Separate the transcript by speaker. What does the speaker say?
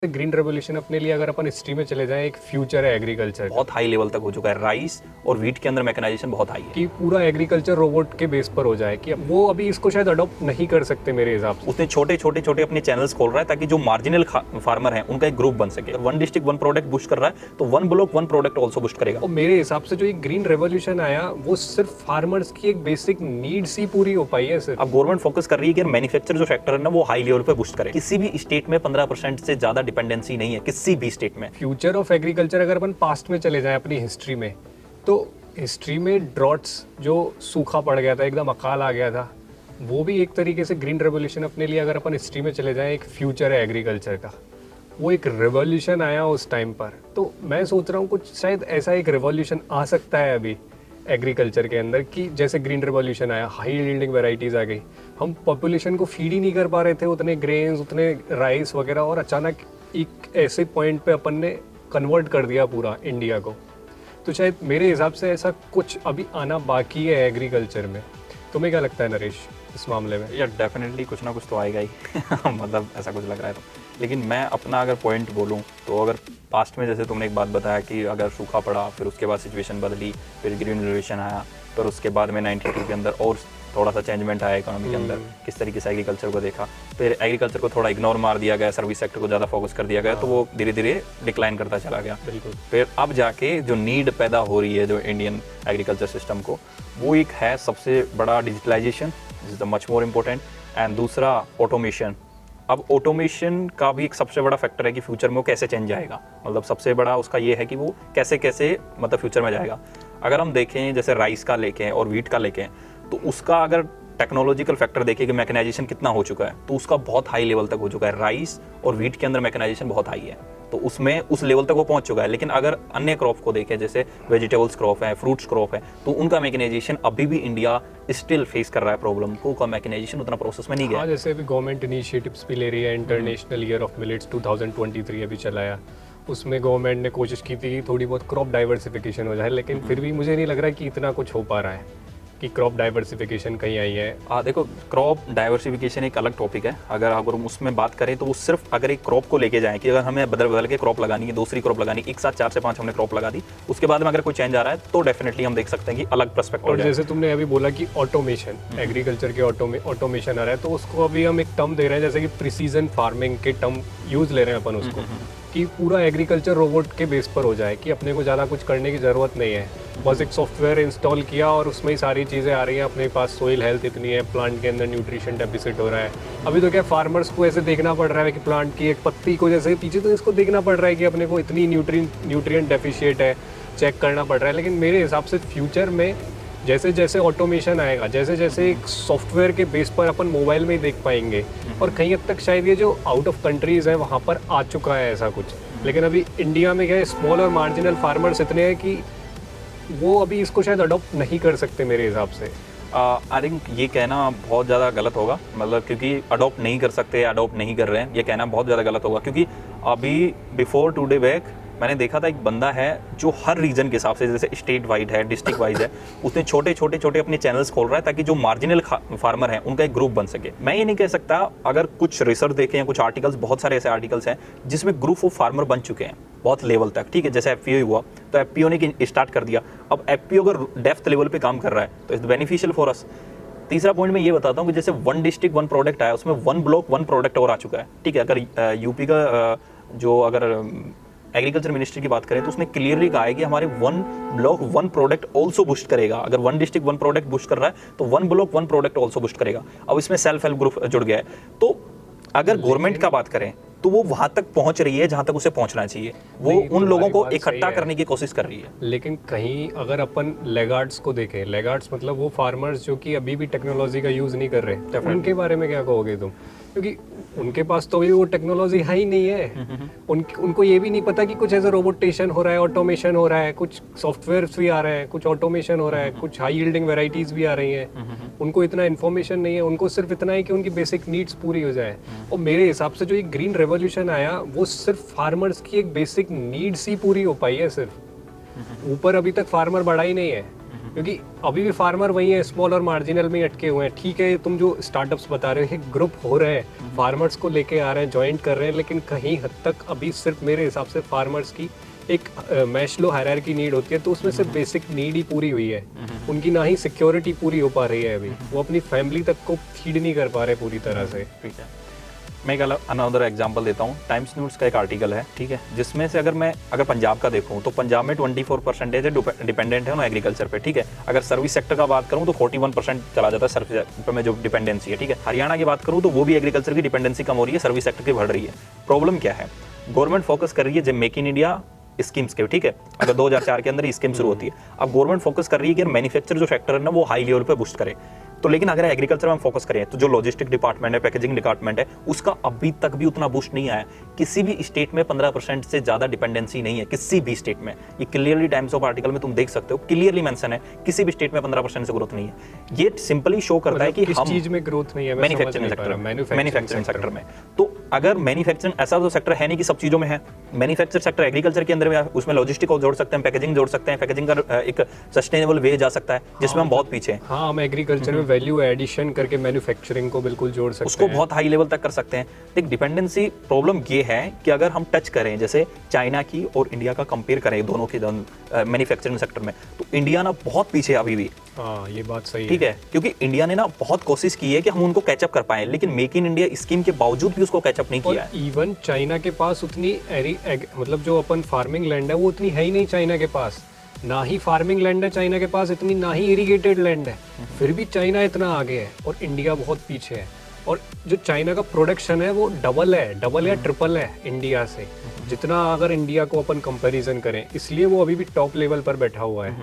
Speaker 1: Green revolution अपने लिए अगर अपन हिस्ट्री में चले जाएं, एक फ्यूचर है एग्रीकल्चर
Speaker 2: बहुत हाई लेवल तक हो चुका है। राइस और व्हीट के अंदर मैकेनाइजेशन बहुत हाई है
Speaker 1: कि पूरा एग्रीकल्चर रोबोट के बेस पर हो जाए कि अब वो अभी इसको शायद अडॉप्ट नहीं कर सकते मेरे हिसाब से।
Speaker 2: उसने छोटे छोटे छोटे अपने चैनल्स खोल रहा है ताकि जो मार्जिनल फार्मर हैं उनका एक ग्रुप बन सके। One district one product boost कर रहा है तो one block one product also boost करेगा।
Speaker 1: और मेरे हिसाब से जो ये ग्रीन रेवोल्यूशन आया वो सिर्फ फार्मर्स की एक बेसिक नीड्स ही पूरी हो पाई है सिर्फ।
Speaker 2: अब गवर्नमेंट फोकस कर रही है कि मैन्युफैक्चर जो सेक्टर है ना वो हाई लेवल पे बुस्ट करे। किसी भी स्टेट में 15% से ज्यादा डिपेंडेंसी नहीं है, किसी भी स्टेट में।
Speaker 1: फ्यूचर ऑफ एग्रीकल्चर अगर अपन पास्ट में चले जाएं अपनी हिस्ट्री में, तो हिस्ट्री में ड्रॉट्स, जो सूखा पड़ गया था, एकदम अकाल आ गया था, वो भी एक तरीके से ग्रीन रेवोल्यूशन अपने लिए अगर अपन हिस्ट्री में चले जाएं, एक फ्यूचर है एग्रीकल्चर का। वो एक रिवॉल्यूशन आया उस टाइम पर। तो मैं सोच रहा हूँ कुछ शायद ऐसा एक रिवॉल्यूशन आ सकता है अभी एग्रीकल्चर के अंदर कि जैसे ग्रीन रिवॉल्यूशन आया, हाई यील्डिंग वैरायटीज़ आ गई, हम पॉपुलेशन को फीड ही नहीं कर पा रहे थे उतने ग्रेन्स, उतने राइस वगैरह, और अचानक एक ऐसे पॉइंट पे अपन ने कन्वर्ट कर दिया पूरा इंडिया को। तो शायद मेरे हिसाब से ऐसा कुछ अभी आना बाकी है एग्रीकल्चर में। तुम्हें क्या लगता है नरेश इस मामले में?
Speaker 2: यार डेफिनेटली कुछ ना कुछ तो आएगा ही मतलब ऐसा कुछ लग रहा है तो। लेकिन मैं अपना अगर पॉइंट बोलूँ तो अगर पास्ट में जैसे तुमने एक बात बताया कि अगर सूखा पड़ा, फिर उसके बाद सिचुएशन बदली, फिर ग्रीन रेवोल्यूशन आया, फिर उसके बाद में 92 के अंदर और थोड़ा सा चेंजमेंट आया इकोनॉमी के अंदर, किस तरीके से एग्रीकल्चर को देखा, फिर एग्रीकल्चर को थोड़ा इग्नोर मार दिया गया, सर्विस सेक्टर को ज़्यादा फोकस कर दिया गया, तो वो धीरे धीरे डिक्लाइन करता चला गया।
Speaker 1: बिल्कुल।
Speaker 2: फिर अब जाके जो नीड पैदा हो रही है जो इंडियन एग्रीकल्चर सिस्टम को, वो एक है सबसे बड़ा digitalization, this is the much more important, and दूसरा ऑटोमेशन। अब ऑटोमेशन का भी एक सबसे बड़ा फैक्टर है कि फ्यूचर में वो कैसे चेंज जाएगा। मतलब सबसे बड़ा उसका ये है कि वो कैसे कैसे मतलब फ्यूचर में जाएगा। अगर हम देखें जैसे राइस का लेके और व्हीट का लेके, तो उसका अगर टेक्नोलॉजिकल फैक्टर देखें कि मैकेनाइजेशन कितना हो चुका है, तो उसका बहुत हाई लेवल तक हो चुका है। राइस और व्हीट के अंदर मैकेनाइजेशन बहुत हाई है, तो उसमें उस लेवल तक वो पहुंच चुका है। लेकिन अगर अन्य क्रॉप को देखें जैसे वेजिटेबल्स क्रॉप है, फ्रूट्स क्रॉप है, तो उनका मैकेनाइजेशन अभी भी इंडिया स्टिल फेस कर रहा है प्रॉब्लम को, का मैकेनाइजेशन उतना प्रोसेस में नहीं गया।
Speaker 1: हाँ, जैसे अभी गवर्नमेंट इनिशिएटिव्स भी ले रही है। इंटरनेशनल ईयर ऑफ मिलेट्स 2023 अभी चलाया, उसमें गवर्नमेंट ने कोशिश की थी कि थोड़ी बहुत क्रॉप डाइवर्सिफिकेशन हो जाए, लेकिन फिर भी मुझे नहीं लग रहा कि इतना कुछ हो पा रहा है कि क्रॉप डाइवर्सिफिकेशन कहीं आई है।
Speaker 2: देखो, क्रॉप डाइवर्सिफिकेशन एक अलग टॉपिक है। अगर हम उसमें बात करें तो वो सिर्फ अगर एक क्रॉप को लेके जाएं कि अगर हमें बदल बदल के क्रॉप लगानी है, दूसरी क्रॉप लगानी, एक साथ 4 से 5 हमने क्रॉप लगा दी, उसके बाद में अगर कोई चेंज आ रहा है तो डेफिनेटली हम देख सकते हैं कि अलग पर्सपेक्टिव।
Speaker 1: और जैसे तुमने अभी बोला कि ऑटोमेशन, एग्रीकल्चर के ऑटोमेशन आ रहा है, तो उसको अभी हम एक टर्म दे रहे हैं, जैसे कि प्रिसीजन फार्मिंग के टर्म यूज ले रहे हैं अपन उसको, कि पूरा एग्रीकल्चर रोबोट के बेस पर हो जाए कि अपने को ज़्यादा कुछ करने की ज़रूरत नहीं है। बस एक सॉफ्टवेयर इंस्टॉल किया और उसमें ही सारी चीज़ें आ रही हैं अपने पास। सोइल हेल्थ इतनी है, प्लांट के अंदर न्यूट्रिशन डेफिसिट हो रहा है। अभी तो क्या फार्मर्स को ऐसे देखना पड़ रहा है कि प्लांट की एक पत्ती को जैसे पीछे, तो इसको देखना पड़ रहा है कि अपने को इतनी न्यूट्रिएंट डेफिशिएट है, चेक करना पड़ रहा है। लेकिन मेरे हिसाब से फ्यूचर में जैसे जैसे ऑटोमेशन आएगा, जैसे जैसे एक सॉफ्टवेयर के बेस पर अपन मोबाइल में ही देख पाएंगे, और कहीं हद तक शायद ये जो आउट ऑफ कंट्रीज़ है वहाँ पर आ चुका है ऐसा कुछ। लेकिन अभी इंडिया में क्या है, स्मॉल और मार्जिनल फार्मर्स इतने हैं कि वो अभी इसको शायद अडॉप्ट नहीं कर सकते मेरे हिसाब से।
Speaker 2: आई थिंक ये कहना बहुत ज़्यादा गलत होगा, मतलब क्योंकि अडॉप्ट नहीं कर सकते, अडॉप्ट नहीं कर रहे हैं, ये कहना बहुत ज़्यादा गलत होगा। क्योंकि अभी बिफोर टुडे बैक मैंने देखा था एक बंदा है जो हर रीजन के हिसाब से, जैसे स्टेट वाइड है, डिस्ट्रिक्ट वाइज है, उसने छोटे छोटे छोटे अपने चैनल्स खोल रहा है ताकि जो मार्जिनल फार्मर हैं उनका एक ग्रुप बन सके। मैं ये नहीं कह सकता, अगर कुछ रिसर्च देखें या कुछ आर्टिकल्स, बहुत सारे ऐसे आर्टिकल्स हैं जिसमें ग्रुप ऑफ फार्मर बन चुके हैं बहुत लेवल तक, ठीक है। जैसे एफपीओ हुआ तो एफपीओ ने स्टार्ट कर दिया, अब एफपीओ अगर डेप्थ लेवल पे काम कर रहा है तो इट्स बेनिफिशियल फॉर अस। तीसरा पॉइंट मैं ये बताता हूँ कि जैसे वन डिस्ट्रिक्ट वन प्रोडक्ट आया, उसमें वन ब्लॉक वन प्रोडक्ट और आ चुका है, ठीक है। अगर यूपी का जो अगर एग्रीकल्चर मिनिस्ट्री की बात करें तो उसने क्लियरली कहा है कि हमारे one block one product also boost करेगा। अगर one district one product boost कर रहा है तो one block one product also boost करेगा। अब इसमें सेल्फ हेल्प ग्रुप जुड़ गया है। तो अगर गवर्नमेंट का बात करें तो वो वहां तक पहुंच रही है जहां तक उसे पहुंचना चाहिए, वो उन लोगों को इकट्ठा करने की कोशिश कर रही है।
Speaker 1: लेकिन कहीं अगर अपन लेगार्ड्स को देखें, लेगार्ड्स मतलब वो फार्मर्स जो कि अभी भी टेक्नोलॉजी का यूज़ नहीं कर रहे, तो उनके बारे में क्या कहोगे तुम? क्योंकि उनके पास तो अभी वो टेक्नोलॉजी है ही नहीं है। उनको ये भी नहीं पता कि कुछ ऐसा रोबोटेशन हो रहा है, ऑटोमेशन हो रहा है, कुछ सॉफ्टवेयर्स भी आ रहे हैं, कुछ ऑटोमेशन हो रहा है, कुछ हाई यील्डिंग वेराइटीज़ भी आ रही हैं। उनको इतना इन्फॉर्मेशन नहीं है, उनको सिर्फ इतना है कि उनकी बेसिक नीड्स पूरी हो जाए। और मेरे हिसाब से जो ये ग्रीन रेवोल्यूशन आया वो सिर्फ फार्मर्स की एक बेसिक नीड्स ही पूरी हो पाई है सिर्फ। ऊपर अभी तक फार्मर बढ़ा ही नहीं है। क्योंकि अभी भी फार्मर वही है, स्मॉल और मार्जिनल में ही अटके हुए हैं। ठीक है, तुम जो स्टार्टअप्स बता रहे हो, एक ग्रुप हो रहे हैं, फार्मर्स को लेके आ रहे हैं, ज्वाइन कर रहे हैं, लेकिन कहीं हद तक अभी सिर्फ मेरे हिसाब से फार्मर्स की एक मैस्लो हायरार्की नीड होती है, तो उसमें से बेसिक नीड ही पूरी हुई है। उनकी ना ही सिक्योरिटी पूरी हो पा रही है अभी, वो अपनी फैमिली तक को फीड नहीं कर पा रहे पूरी तरह से।
Speaker 2: ठीक है, मैं एक अनदर एग्जांपल देता हूँ। टाइम्स न्यूज़ का एक आर्टिकल है, ठीक है, जिसमें से अगर पंजाब का देखूँ तो पंजाब में 24% डिपेंडेंट है उन एग्रीकल्चर पे, ठीक है। अगर सर्विस सेक्टर का बात करूँ तो 41% चला जाता है सर्विस सेक्टर में जो डिपेंडेंसी है, ठीक है। हरियाणा की बात करूँ तो वो भी एग्रीकल्चर की डिपेंडेंसी कम हो रही है, सर्विस सेक्टर की बढ़ रही है। प्रॉब्लम क्या है, गवर्नमेंट फोकस कर रही है जब मेक इन इंडिया स्कीम्स के, ठीक है, अगर 2004 के अंदर स्कीम शुरू होती है। अब गवर्नमेंट फोकस कर रही है कि मैन्युफैक्चर जो सेक्टर है ना वो हाई लेवल पे बूस्ट करे। तो लेकिन अगर एग्रीकल्चर में हम फोकस करें तो जो लॉजिस्टिक डिपार्टमेंट है, पैकेजिंग डिपार्टमेंट है, उसका अभी तक भी उतना बूस्ट नहीं आया। किसी भी स्टेट में 15% से ज्यादा डिपेंडेंसी नहीं है, किसी भी स्टेट में। ये क्लियरली टाइम्स ऑफ आर्टिकल में तुम देख सकते हो, क्लियरली मेंशन है, किसी भी स्टेट में 15% से ग्रोथ नहीं है। ये सिंपली शो करता है कि
Speaker 1: किस चीज में ग्रोथ नहीं है,
Speaker 2: मैन्युफैक्चरिंग सेक्टर में। तो अगर मैन्युफैक्चरिंग ऐसा तो सेक्टर है नहीं कि सब चीजों में है। मैन्युफैक्चर सेक्टर एग्रीकल्चर के अंदर में, उसमें लॉजिस्टिक को जोड़ सकते हैं, पैकेजिंग जोड़ सकते हैं, पैकेजिंग का एक सस्टेनेबल वे जा सकता है, जिसमें हम बहुत पीछे हैं।
Speaker 1: हाँ, हम एग्रीकल्चर में वैल्यू एडिशन करके मैन्युफैक्चरिंग को बिल्कुल जोड़ सकते हैं,
Speaker 2: उसको बहुत हाई लेवल तक कर सकते हैं। एक डिपेंडेंसी प्रॉब्लम ये है कि अगर हम टच करें जैसे चाइना की और इंडिया का कंपेयर करें दोनों की मैन्युफैक्चरिंग सेक्टर में, तो इंडिया ना बहुत पीछे अभी भी।
Speaker 1: हाँ, ये बात सही
Speaker 2: ठीक है, क्योंकि इंडिया ने ना बहुत कोशिश की है कि हम उनको कैचअप कर पाए, लेकिन मेक इन इंडिया स्कीम के बावजूद भी उसको कैचअप नहीं किया है।
Speaker 1: इवन चाइना के पास उतनी मतलब जो अपन फार्मिंग लैंड है वो उतनी है ही नहीं चाइना के पास। ना ही फार्मिंग लैंड है चाइना के पास इतनी, ना ही इरिगेटेड लैंड है, फिर भी चाइना इतना आगे है और इंडिया बहुत पीछे है। और जो चाइना का प्रोडक्शन है वो डबल या ट्रिपल है इंडिया से, जितना अगर इंडिया को अपन कंपैरिजन करें, इसलिए वो अभी भी टॉप लेवल पर बैठा हुआ है।